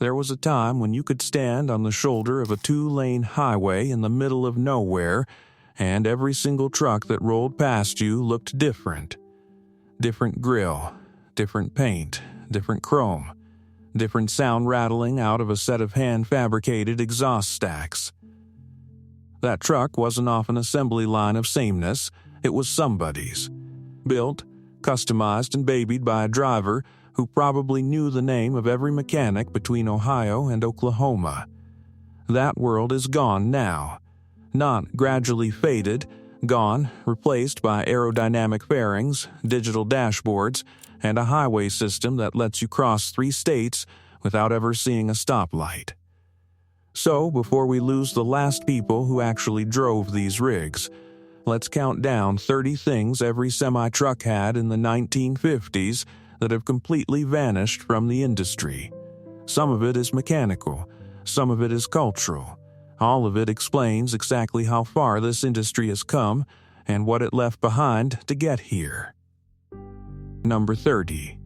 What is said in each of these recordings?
There was a time when you could stand on the shoulder of a 2-lane highway in the middle of nowhere, and every single truck that rolled past you looked different. Different grille, different paint, different chrome, different sound rattling out of a set of hand-fabricated exhaust stacks. That truck wasn't off an assembly line of sameness, it was somebody's. Built, customized, and babied by a driver who probably knew the name of every mechanic between Ohio and Oklahoma. That world is gone now. Not gradually faded, gone, replaced by aerodynamic fairings, digital dashboards, and a highway system that lets you cross 3 states without ever seeing a stoplight. So, before we lose the last people who actually drove these rigs, let's count down 30 things every semi-truck had in the 1950s that have completely vanished from the industry. Some of it is mechanical, some of it is cultural. All of it explains exactly how far this industry has come and what it left behind to get here. Number 30.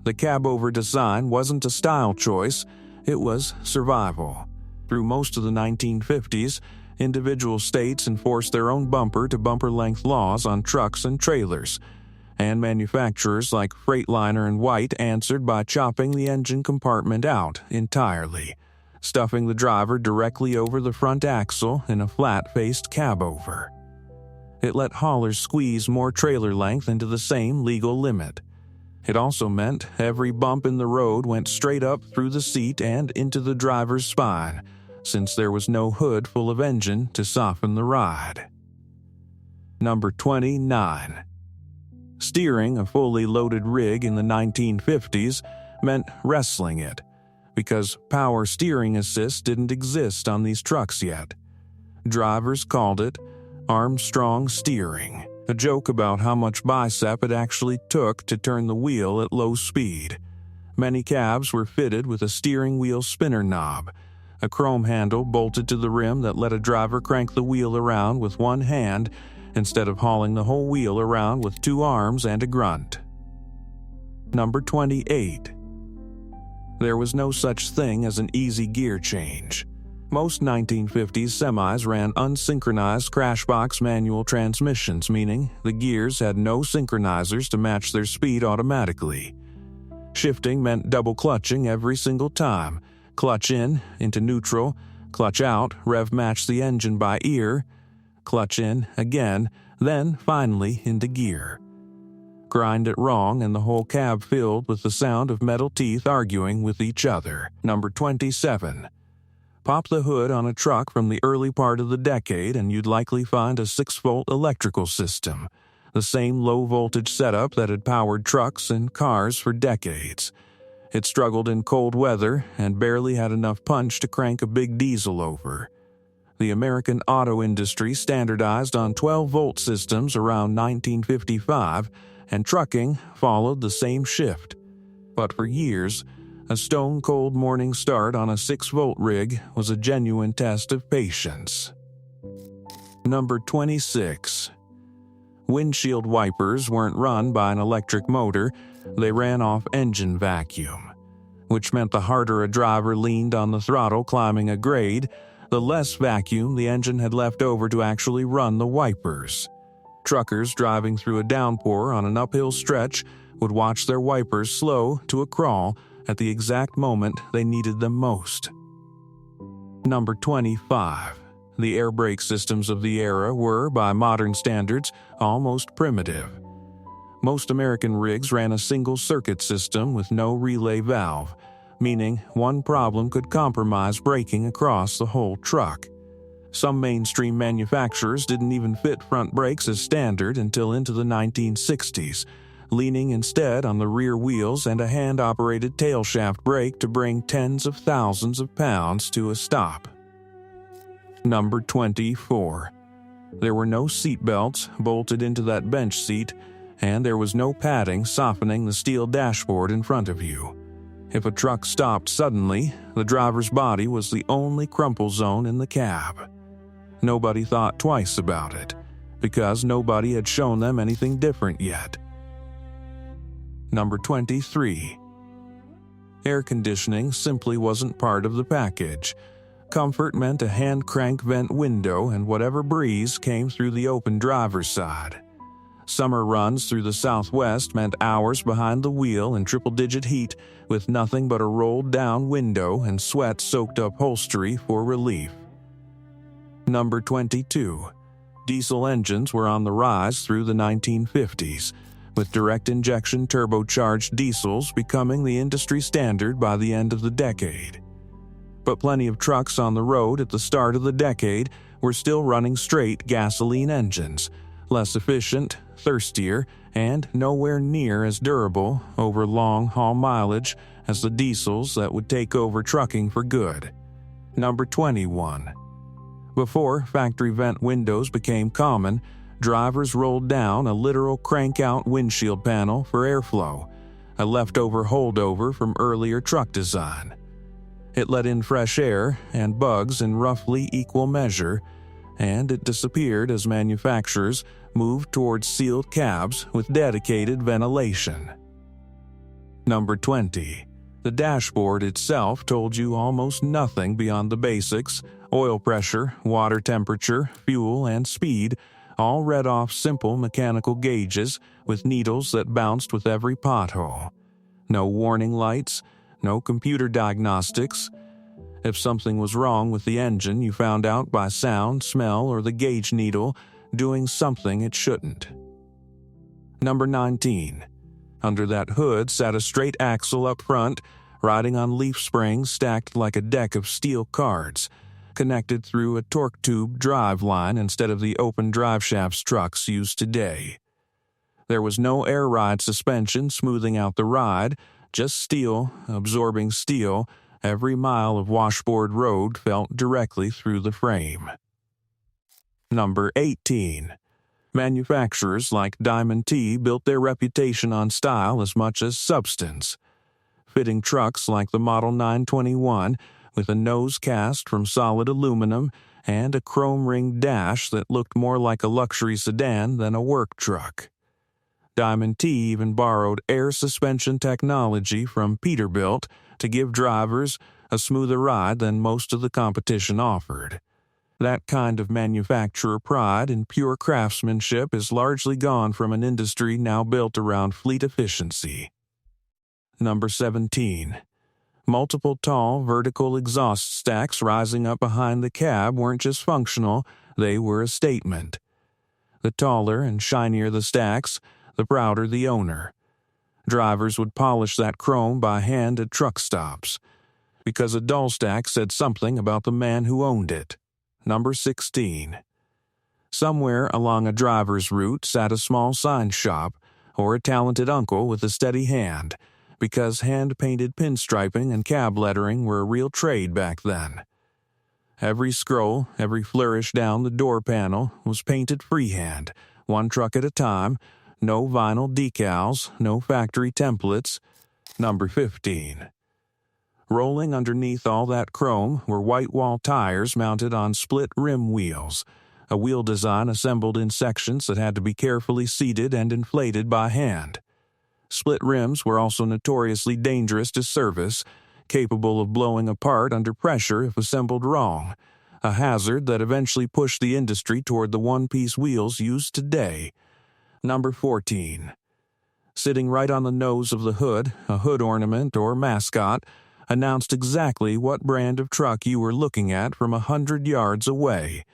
The cab-over design wasn't a style choice, it was survival. Through most of the 1950s, individual states enforced their own bumper-to-bumper length laws on trucks and trailers, and manufacturers like Freightliner and White answered by chopping the engine compartment out entirely, stuffing the driver directly over the front axle in a flat-faced cab-over. It let haulers squeeze more trailer length into the same legal limit. It also meant every bump in the road went straight up through the seat and into the driver's spine, since there was no hood full of engine to soften the ride. Number 29. Steering a fully loaded rig in the 1950s meant wrestling it, because power steering assist didn't exist on these trucks yet. Drivers called it Armstrong steering, a joke about how much bicep it actually took to turn the wheel at low speed. Many cabs were fitted with a steering wheel spinner knob, a chrome handle bolted to the rim that let a driver crank the wheel around with one hand instead of hauling the whole wheel around with 2 arms and a grunt. Number 28. There was no such thing as an easy gear change. Most 1950s semis ran unsynchronized crashbox manual transmissions, meaning the gears had no synchronizers to match their speed automatically. Shifting meant double clutching every single time. Clutch in, into neutral, clutch out, rev match the engine by ear, clutch in again, then finally into gear. Grind it wrong and the whole cab filled with the sound of metal teeth arguing with each other. Number 27. Pop the hood on a truck from the early part of the decade and you'd likely find a 6-volt electrical system, the same low-voltage setup that had powered trucks and cars for decades. It struggled in cold weather and barely had enough punch to crank a big diesel over. The American auto industry standardized on 12-volt systems around 1955, and trucking followed the same shift. But for years, a stone-cold morning start on a 6-volt rig was a genuine test of patience. Number 26. Windshield wipers weren't run by an electric motor, they ran off engine vacuum, which meant the harder a driver leaned on the throttle climbing a grade, the less vacuum the engine had left over to actually run the wipers. Truckers driving through a downpour on an uphill stretch would watch their wipers slow to a crawl at the exact moment they needed them most. Number 25. The air brake systems of the era were, by modern standards, almost primitive. Most American rigs ran a single circuit system with no relay valve, meaning one problem could compromise braking across the whole truck. Some mainstream manufacturers didn't even fit front brakes as standard until into the 1960s, leaning instead on the rear wheels and a hand-operated tailshaft brake to bring tens of thousands of pounds to a stop. Number 24. There were no seat belts bolted into that bench seat, and there was no padding softening the steel dashboard in front of you. If a truck stopped suddenly, the driver's body was the only crumple zone in the cab. Nobody thought twice about it, because nobody had shown them anything different yet. Number 23. Air conditioning simply wasn't part of the package. Comfort meant a hand-crank vent window and whatever breeze came through the open driver's side. Summer runs through the Southwest meant hours behind the wheel in triple-digit heat with nothing but a rolled-down window and sweat-soaked upholstery for relief. Number 22. Diesel engines were on the rise through the 1950s, with direct-injection turbocharged diesels becoming the industry standard by the end of the decade. But plenty of trucks on the road at the start of the decade were still running straight gasoline engines, less efficient, thirstier, and nowhere near as durable over long-haul mileage as the diesels that would take over trucking for good. Number 21. Before factory vent windows became common, drivers rolled down a literal crank-out windshield panel for airflow, a leftover holdover from earlier truck design. It let in fresh air and bugs in roughly equal measure, and it disappeared as manufacturers moved towards sealed cabs with dedicated ventilation. Number 20. The dashboard itself told you almost nothing beyond the basics: oil pressure, water temperature, fuel, and speed, all read off simple mechanical gauges with needles that bounced with every pothole. No warning lights, no computer diagnostics. If something was wrong with the engine, you found out by sound, smell, or the gauge needle doing something it shouldn't. Number 19. Under that hood sat a straight axle up front, riding on leaf springs stacked like a deck of steel cards, connected through a torque tube drive line instead of the open driveshafts trucks used today. There was no air ride suspension smoothing out the ride, just steel absorbing steel. Every mile of washboard road felt directly through the frame. Number 18. Manufacturers like Diamond T built their reputation on style as much as substance. Fitting trucks like the Model 921 with a nose cast from solid aluminum and a chrome-ringed dash that looked more like a luxury sedan than a work truck. Diamond T even borrowed air suspension technology from Peterbilt to give drivers a smoother ride than most of the competition offered. That kind of manufacturer pride in pure craftsmanship is largely gone from an industry now built around fleet efficiency. Number 17. Multiple tall vertical exhaust stacks rising up behind the cab weren't just functional, they were a statement. The taller and shinier the stacks, the prouder the owner. Drivers would polish that chrome by hand at truck stops, because a dull stack said something about the man who owned it. Number 16. Somewhere along a driver's route sat a small sign shop, or a talented uncle with a steady hand, because hand-painted pinstriping and cab lettering were a real trade back then. Every scroll, every flourish down the door panel was painted freehand, one truck at a time. No vinyl decals, no factory templates. Number 15. Rolling underneath all that chrome were white wall tires mounted on split rim wheels, a wheel design assembled in sections that had to be carefully seated and inflated by hand. Split rims were also notoriously dangerous to service, capable of blowing apart under pressure if assembled wrong, a hazard that eventually pushed the industry toward the one-piece wheels used today. Number 14. Sitting right on the nose of the hood, a hood ornament or mascot announced exactly what brand of truck you were looking at from 100 yards away.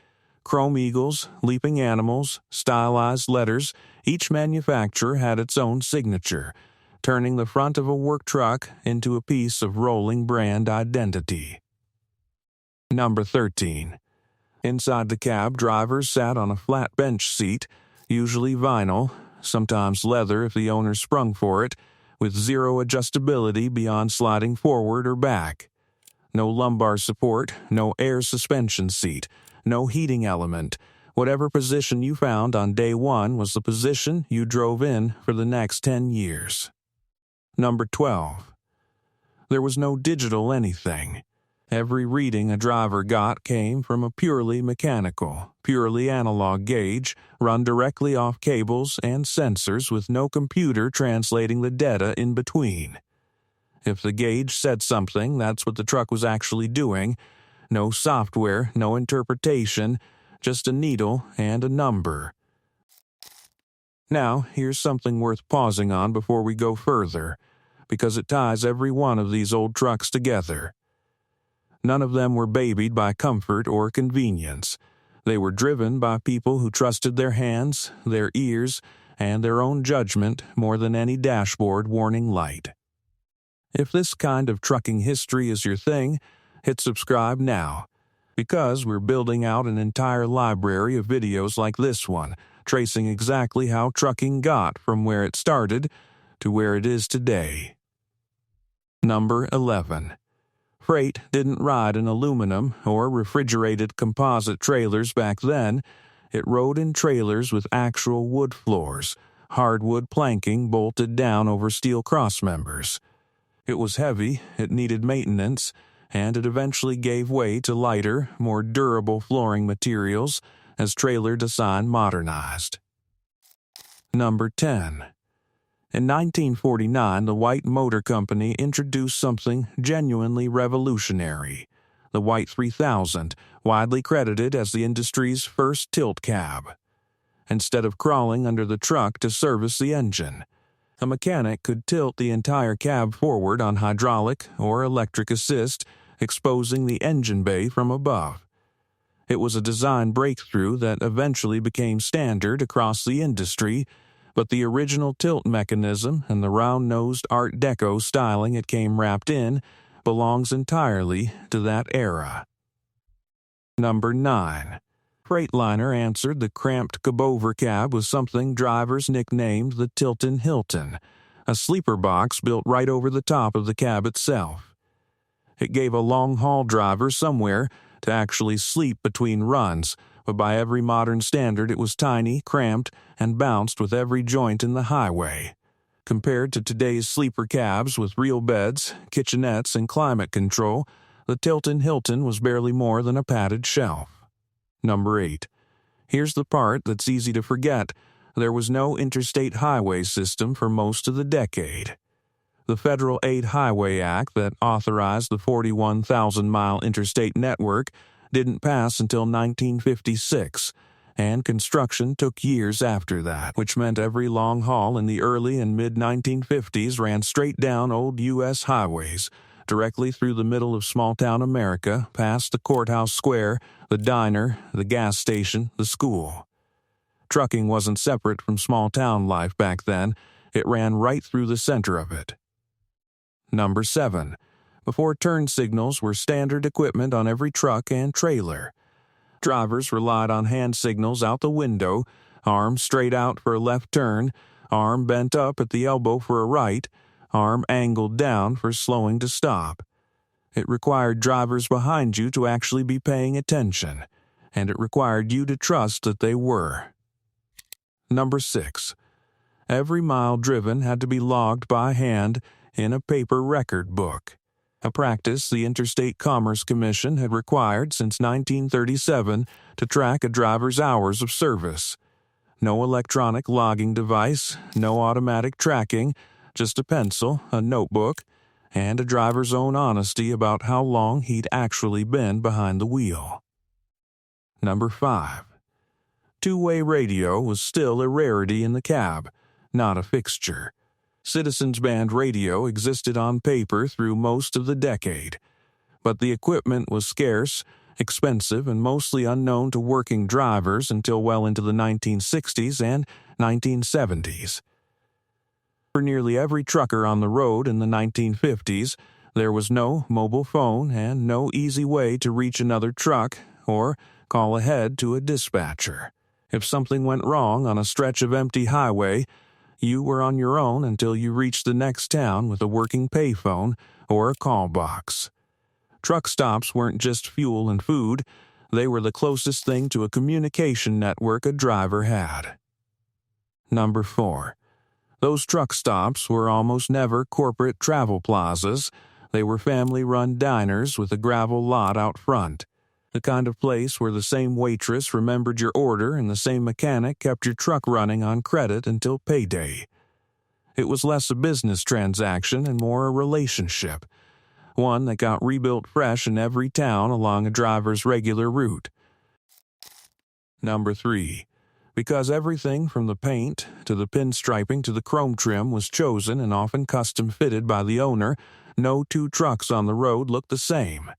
Chrome eagles, leaping animals, stylized letters, each manufacturer had its own signature, turning the front of a work truck into a piece of rolling brand identity. Number 13. Inside the cab, drivers sat on a flat bench seat, usually vinyl, sometimes leather if the owner sprung for it, with zero adjustability beyond sliding forward or back. No lumbar support, no air suspension seat, no heating element. Whatever position you found on day one was the position you drove in for the next 10 years. Number 12. There was no digital anything. Every reading a driver got came from a purely mechanical, purely analog gauge run directly off cables and sensors with no computer translating the data in between. If the gauge said something, that's what the truck was actually doing. No software, no interpretation, just a needle and a number. Now, here's something worth pausing on before we go further, because it ties every one of these old trucks together. None of them were babied by comfort or convenience. They were driven by people who trusted their hands, their ears, and their own judgment more than any dashboard warning light. If this kind of trucking history is your thing, hit subscribe now, because we're building out an entire library of videos like this one, tracing exactly how trucking got from where it started to where it is today. Number 11. Freight didn't ride in aluminum or refrigerated composite trailers back then. It rode in trailers with actual wood floors, hardwood planking bolted down over steel crossmembers. It was heavy, it needed maintenance, and it eventually gave way to lighter, more durable flooring materials as trailer design modernized. Number 10. In 1949, the White Motor Company introduced something genuinely revolutionary, the White 3000, widely credited as the industry's first tilt cab. Instead of crawling under the truck to service the engine, a mechanic could tilt the entire cab forward on hydraulic or electric assist, exposing the engine bay from above. It was a design breakthrough that eventually became standard across the industry, but the original tilt mechanism and the round-nosed Art Deco styling it came wrapped in belongs entirely to that era. Number 9. Freightliner answered the cramped cabover cab with something drivers nicknamed the Tilton Hilton, a sleeper box built right over the top of the cab itself. It gave a long-haul driver somewhere to actually sleep between runs, but by every modern standard it was tiny, cramped, and bounced with every joint in the highway. Compared to today's sleeper cabs with real beds, kitchenettes, and climate control, the Tilton Hilton was barely more than a padded shelf. Number 8. Here's the part that's easy to forget. There was no Interstate Highway System for most of the decade. The Federal Aid Highway Act that authorized the 41,000-mile interstate network didn't pass until 1956, and construction took years after that, which meant every long haul in the early and mid-1950s ran straight down old U.S. highways, directly through the middle of small-town America, past the courthouse square, the diner, the gas station, the school. Trucking wasn't separate from small-town life back then. It ran right through the center of it. Number 7. Before turn signals were standard equipment on every truck and trailer. Drivers relied on hand signals out the window, arm straight out for a left turn, arm bent up at the elbow for a right, arm angled down for slowing to stop. It required drivers behind you to actually be paying attention, and it required you to trust that they were. Number 6. Every mile driven had to be logged by hand in a paper record book, a practice the Interstate Commerce Commission had required since 1937 to track a driver's hours of service. No electronic logging device, no automatic tracking, just a pencil, a notebook, and a driver's own honesty about how long he'd actually been behind the wheel. Number 5. Two-way radio was still a rarity in the cab, not a fixture. Citizens Band radio existed on paper through most of the decade, but the equipment was scarce, expensive, and mostly unknown to working drivers until well into the 1960s and 1970s. For nearly every trucker on the road in the 1950s, there was no mobile phone and no easy way to reach another truck or call ahead to a dispatcher. If something went wrong on a stretch of empty highway, you were on your own until you reached the next town with a working payphone or a call box. Truck stops weren't just fuel and food, they were the closest thing to a communication network a driver had. Number 4. Those truck stops were almost never corporate travel plazas. They were family-run diners with a gravel lot out front, the kind of place where the same waitress remembered your order and the same mechanic kept your truck running on credit until payday. It was less a business transaction and more a relationship, one that got rebuilt fresh in every town along a driver's regular route. Number 3. Because everything from the paint to the pinstriping to the chrome trim was chosen and often custom fitted by the owner, no two trucks on the road looked the same.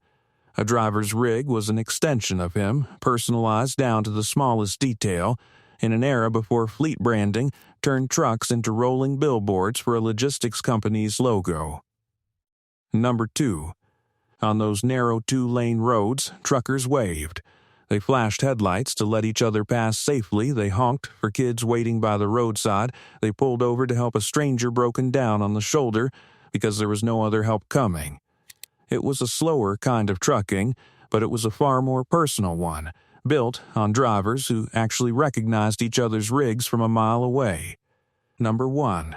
A driver's rig was an extension of him, personalized down to the smallest detail, in an era before fleet branding turned trucks into rolling billboards for a logistics company's logo. Number 2. On those narrow 2-lane roads, truckers waved. They flashed headlights to let each other pass safely, they honked for kids waiting by the roadside, they pulled over to help a stranger broken down on the shoulder because there was no other help coming. It was a slower kind of trucking, but it was a far more personal one, built on drivers who actually recognized each other's rigs from a mile away. Number 1.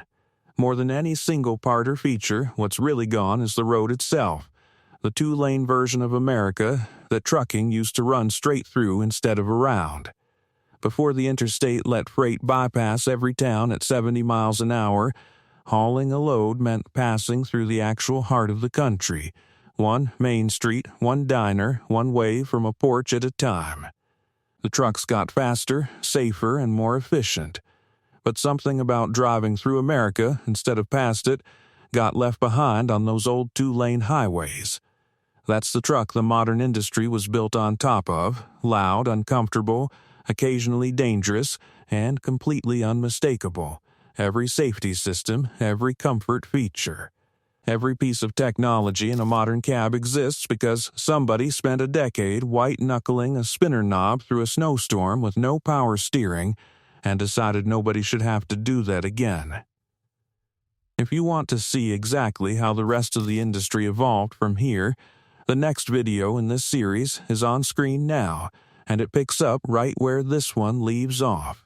More than any single part or feature, what's really gone is the road itself. The 2-lane version of America that trucking used to run straight through instead of around. Before the interstate let freight bypass every town at 70 miles an hour, hauling a load meant passing through the actual heart of the country. One main street, one diner, one way from a porch at a time. The trucks got faster, safer, and more efficient. But something about driving through America instead of past it got left behind on those old 2-lane highways. That's the truck the modern industry was built on top of, loud, uncomfortable, occasionally dangerous, and completely unmistakable. Every safety system, every comfort feature. Every piece of technology in a modern cab exists because somebody spent a decade white-knuckling a spinner knob through a snowstorm with no power steering and decided nobody should have to do that again. If you want to see exactly how the rest of the industry evolved from here, the next video in this series is on screen now, and it picks up right where this one leaves off.